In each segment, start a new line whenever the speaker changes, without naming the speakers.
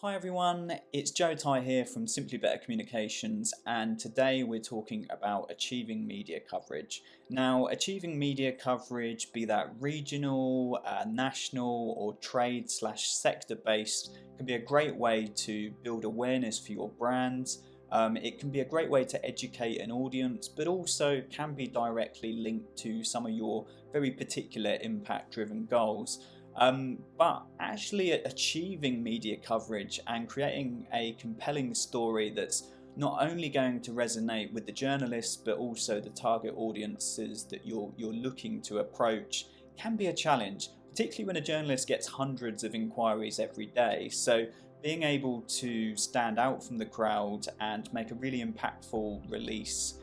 Hi everyone, it's Joe Ty here from Simply Better Communications, and today we're talking about achieving media coverage. Now, achieving media coverage, be that regional, national or trade/sector based, can be a great way to build awareness for your brand. It can be a great way to educate an audience, but also can be directly linked to some of your very particular impact driven goals. But actually achieving media coverage and creating a compelling story that's not only going to resonate with the journalists but also the target audiences that you're looking to approach can be a challenge, particularly when a journalist gets hundreds of inquiries every day. So being able to stand out from the crowd and make a really impactful release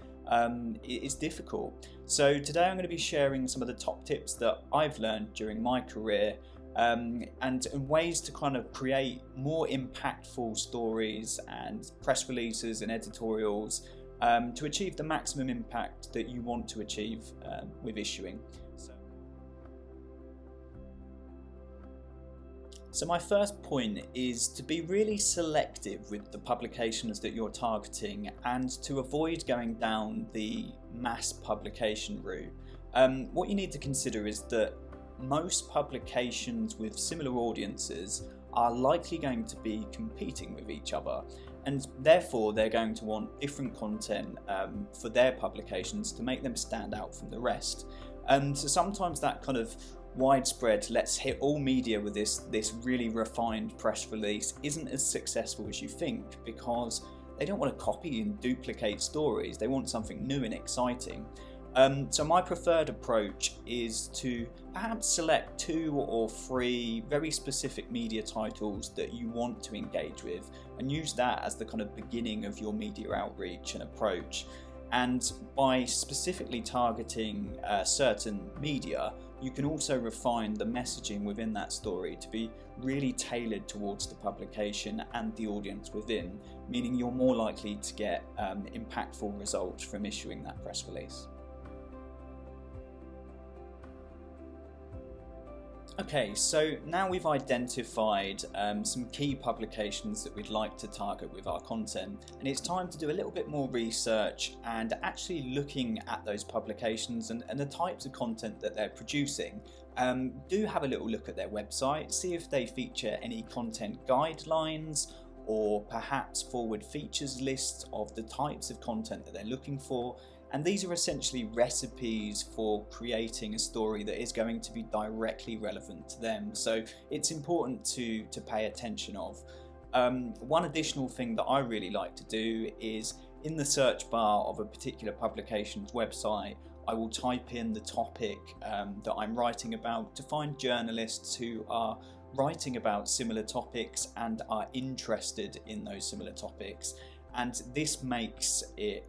is difficult. So today I'm going to be sharing some of the top tips that I've learned during my career, and ways to kind of create more impactful stories and press releases and editorials to achieve the maximum impact that you want to achieve with issuing. So my first point is to be really selective with the publications that you're targeting and to avoid going down the mass publication route. What you need to consider is that most publications with similar audiences are likely going to be competing with each other, and therefore they're going to want different content for their publications to make them stand out from the rest. And so sometimes that kind of widespread let's hit all media with this really refined press release isn't as successful as you think, because they don't want to copy and duplicate stories. They want something new and exciting. So my preferred approach is to perhaps select 2 or 3 very specific media titles that you want to engage with and use that as the kind of beginning of your media outreach and approach. And by specifically targeting certain media, you can also refine the messaging within that story to be really tailored towards the publication and the audience within, meaning you're more likely to get impactful results from issuing that press release. Okay, so now we've identified some key publications that we'd like to target with our content, and it's time to do a little bit more research and actually looking at those publications and the types of content that they're producing. Do have a little look at their website, see if they feature any content guidelines or perhaps forward features lists of the types of content that they're looking for. And these are essentially recipes for creating a story that is going to be directly relevant to them. So it's important to pay attention of. One additional thing that I really like to do is in the search bar of a particular publication's website, I will type in the topic that I'm writing about to find journalists who are writing about similar topics and are interested in those similar topics. And this makes it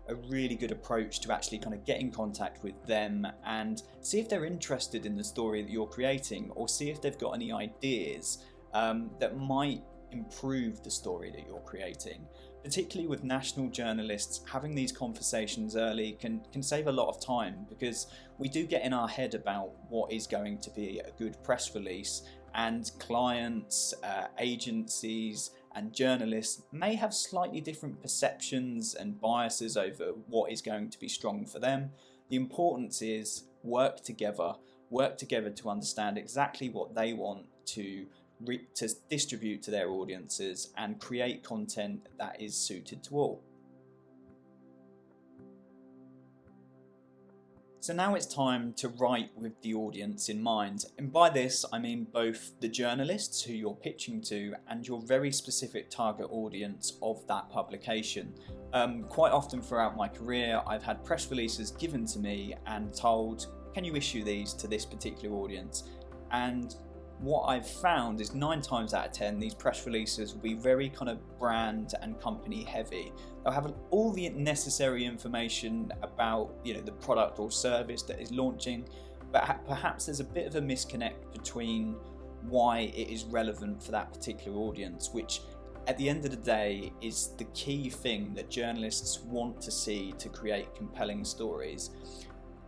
a really good approach to actually kind of get in contact with them and see if they're interested in the story that you're creating, or see if they've got any ideas that might improve the story that you're creating. Particularly with national journalists, having these conversations early can save a lot of time, because we do get in our head about what is going to be a good press release, and clients, agencies and journalists may have slightly different perceptions and biases over what is going to be strong for them. The importance is work together to understand exactly what they want to distribute to their audiences and create content that is suited to all. So now it's time to write with the audience in mind, and by this I mean both the journalists who you're pitching to and your very specific target audience of that publication. Quite often throughout my career I've had press releases given to me and told, can you issue these to this particular audience? And what I've found is 9 times out of 10 these press releases will be very kind of brand and company heavy. They'll have all the necessary information about the product or service that is launching, but perhaps there's a bit of a misconnect between why it is relevant for that particular audience, which at the end of the day is the key thing that journalists want to see to create compelling stories.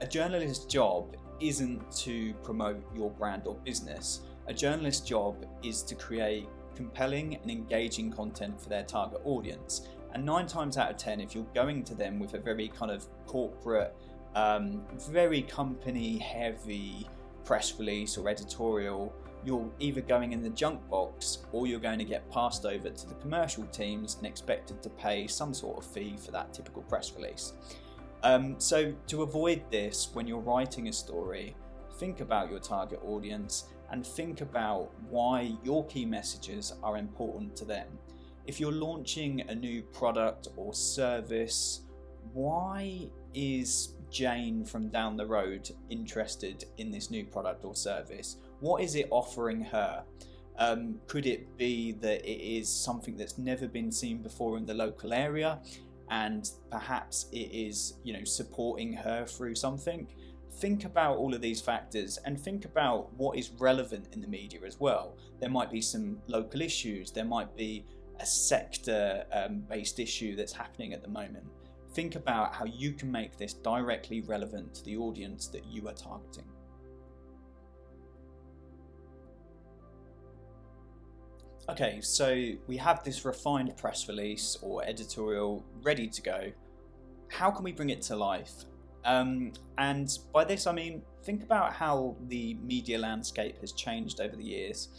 A journalist's job isn't to promote your brand or business. A journalist's job is to create compelling and engaging content for their target audience. And 9 times out of 10, if you're going to them with a very kind of corporate, very company heavy press release or editorial, you're either going in the junk box or you're going to get passed over to the commercial teams and expected to pay some sort of fee for that typical press release. So to avoid this, when you're writing a story, think about your target audience and think about why your key messages are important to them. If you're launching a new product or service, why is Jane from down the road interested in this new product or service? What is it offering her? Could it be that it is something that's never been seen before in the local area, and perhaps it is, supporting her through something? Think about all of these factors and think about what is relevant in the media as well. There might be some local issues, there might be a sector based issue that's happening at the moment. Think about how you can make this directly relevant to the audience that you are targeting. Okay, so we have this refined press release or editorial ready to go. How can we bring it to life? And by this I mean, think about how the media landscape has changed over the years.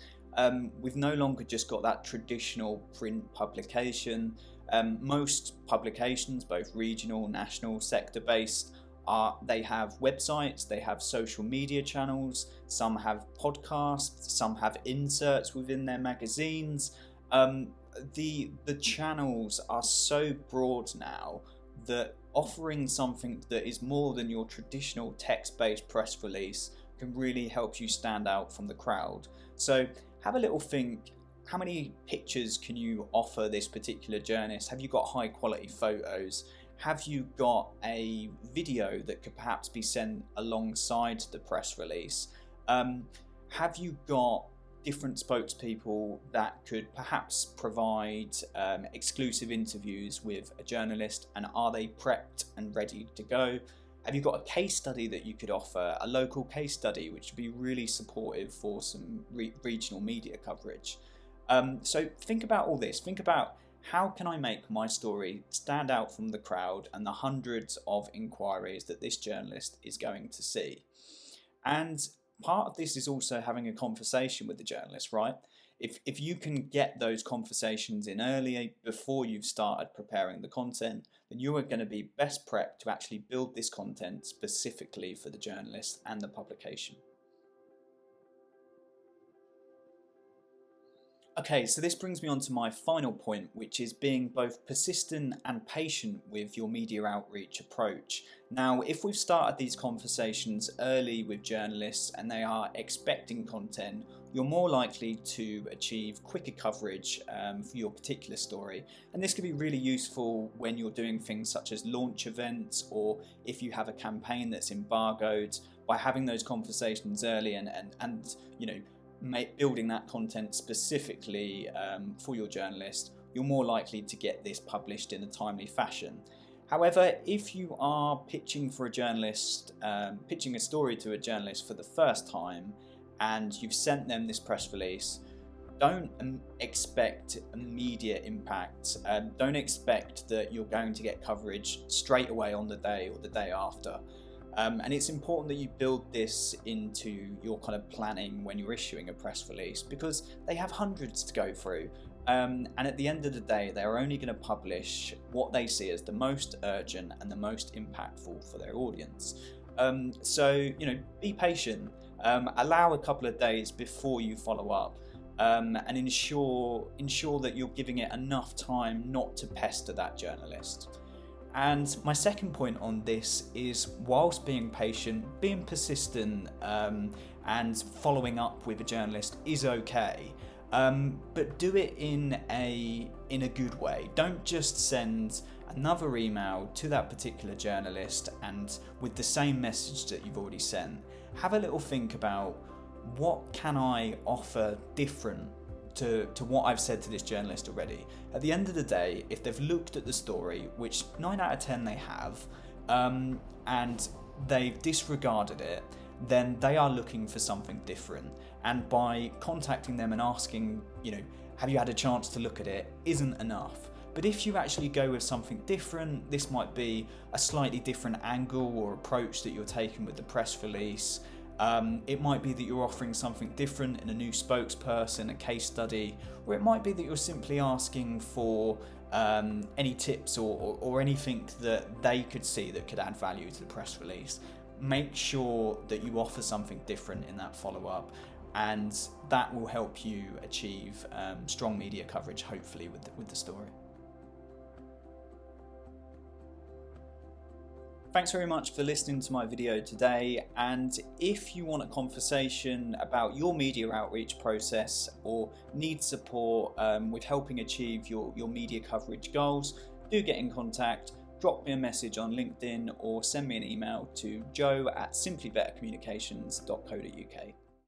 We've no longer just got that traditional print publication. Most publications, both regional, national, sector-based, they have websites, they have social media channels, some have podcasts, some have inserts within their magazines. The channels are so broad now that offering something that is more than your traditional text-based press release can really help you stand out from the crowd. So have a little think. How many pictures can you offer this particular journalist? Have you got high quality photos? Have you got a video that could perhaps be sent alongside the press release? Have you got different spokespeople that could perhaps provide exclusive interviews with a journalist, and are they prepped and ready to go? Have you got a case study that you could offer, a local case study, which would be really supportive for some regional media coverage? So think about all this. Think about, how can I make my story stand out from the crowd and the hundreds of inquiries that this journalist is going to see? And part of this is also having a conversation with the journalist, right? If you can get those conversations in early, before you've started preparing the content, then you are going to be best prepped to actually build this content specifically for the journalist and the publication. Okay, so this brings me on to my final point, which is being both persistent and patient with your media outreach approach. Now, if we've started these conversations early with journalists and they are expecting content, you're more likely to achieve quicker coverage for your particular story. And this can be really useful when you're doing things such as launch events, or if you have a campaign that's embargoed. By having those conversations early and building that content specifically for your journalist, you're more likely to get this published in a timely fashion. However, if you are pitching for a journalist, pitching a story to a journalist for the first time, and you've sent them this press release, don't expect immediate impact. Don't expect that you're going to get coverage straight away on the day or the day after. And it's important that you build this into your kind of planning when you're issuing a press release, because they have hundreds to go through. And at the end of the day, they're only going to publish what they see as the most urgent and the most impactful for their audience. So, be patient. Allow a couple of days before you follow up, and ensure that you're giving it enough time not to pester that journalist. And my second point on this is, whilst being patient, being persistent, and following up with a journalist is okay, but do it in a good way. Don't just send another email to that particular journalist and with the same message that you've already sent. Have a little think about, what can I offer different to what I've said to this journalist already. At the end of the day, if they've looked at the story, which 9 out of 10 they have, and they've disregarded it, then they are looking for something different. And by contacting them and asking, have you had a chance to look at it isn't enough. But if you actually go with something different, this might be a slightly different angle or approach that you're taking with the press release. It might be that you're offering something different in a new spokesperson, a case study, or it might be that you're simply asking for any tips or anything that they could see that could add value to the press release. Make sure that you offer something different in that follow-up, and that will help you achieve strong media coverage, hopefully, with the story. Thanks very much for listening to my video today, and if you want a conversation about your media outreach process or need support with helping achieve your media coverage goals, do get in contact. Drop me a message on LinkedIn or send me an email to joe@simplybettercommunications.co.uk.